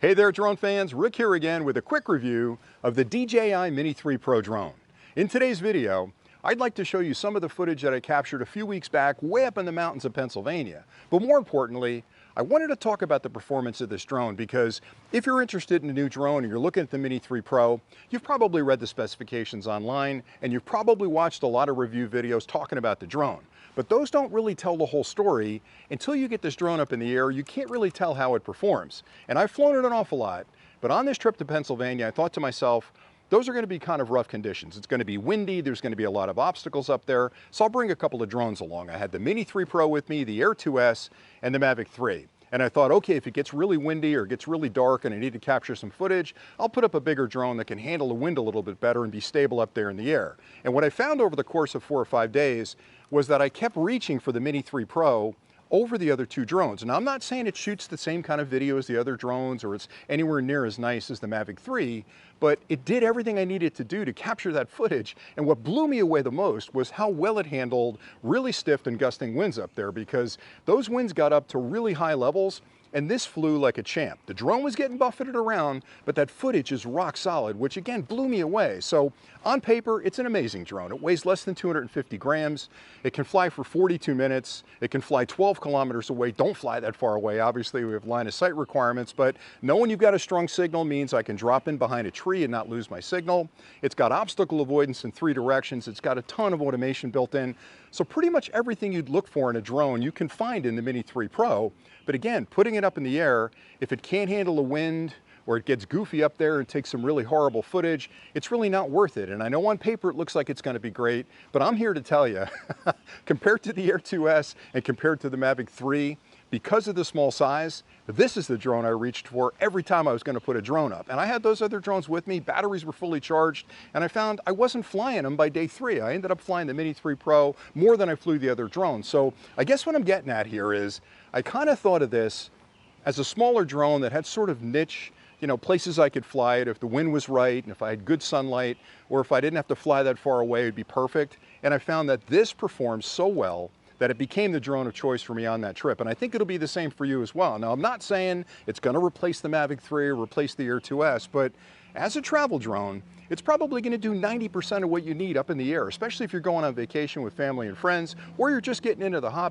Hey there drone fans, Rick here again with a quick review of the DJI Mini 3 Pro drone. In today's video, I'd like to show you some of the footage that I captured a few weeks back way up in the mountains of Pennsylvania. But more importantly, I wanted to talk about the performance of this drone because if you're interested in a new drone and you're looking at the Mini 3 Pro, you've probably read the specifications online and you've probably watched a lot of review videos talking about the drone. But those don't really tell the whole story. Until you get this drone up in the air, you can't really tell how it performs. And I've flown it an awful lot, but on this trip to Pennsylvania, I thought to myself, those are going to be kind of rough conditions. It's going to be windy, there's going to be a lot of obstacles up there, so I'll bring a couple of drones along. I had the Mini 3 Pro with me, the Air 2S, and the Mavic 3. And I thought, okay, if it gets really windy or gets really dark and I need to capture some footage, I'll put up a bigger drone that can handle the wind a little bit better and be stable up there in the air. And what I found over the course of 4 or 5 days was that I kept reaching for the Mini 3 Pro over the other two drones. Now, I'm not saying it shoots the same kind of video as the other drones or it's anywhere near as nice as the Mavic 3, but it did everything I needed to do to capture that footage. And what blew me away the most was how well it handled really stiff and gusting winds up there, because those winds got up to really high levels and this flew like a champ. The drone was getting buffeted around, but that footage is rock solid, which again blew me away. So on paper, it's an amazing drone. It weighs less than 250 grams. It can fly for 42 minutes. It can fly 12 kilometers away. Don't fly that far away. Obviously, we have line of sight requirements, but knowing you've got a strong signal means I can drop in behind a tree and not lose my signal. It's got obstacle avoidance in 3 directions. It's got a ton of automation built in. So pretty much everything you'd look for in a drone, you can find in the Mini 3 Pro. But again, putting it up in the air, if it can't handle the wind or it gets goofy up there and takes some really horrible footage, it's really not worth it. And I know on paper it looks like it's going to be great, but I'm here to tell you, compared to the Air 2S and compared to the Mavic 3, because of the small size, this is the drone I reached for every time I was going to put a drone up. And I had those other drones with me, batteries were fully charged, and I found I wasn't flying them by day 3. I ended up flying the Mini 3 Pro more than I flew the other drones. So I guess what I'm getting at here is, I kind of thought of this as a smaller drone that had sort of niche, places I could fly it if the wind was right and if I had good sunlight, or if I didn't have to fly that far away, it'd be perfect. And I found that this performs so well that it became the drone of choice for me on that trip. And I think it'll be the same for you as well. Now, I'm not saying it's going to replace the Mavic 3 or replace the Air 2S, but as a travel drone, it's probably going to do 90% of what you need up in the air, especially if you're going on vacation with family and friends, or you're just getting into the hobby.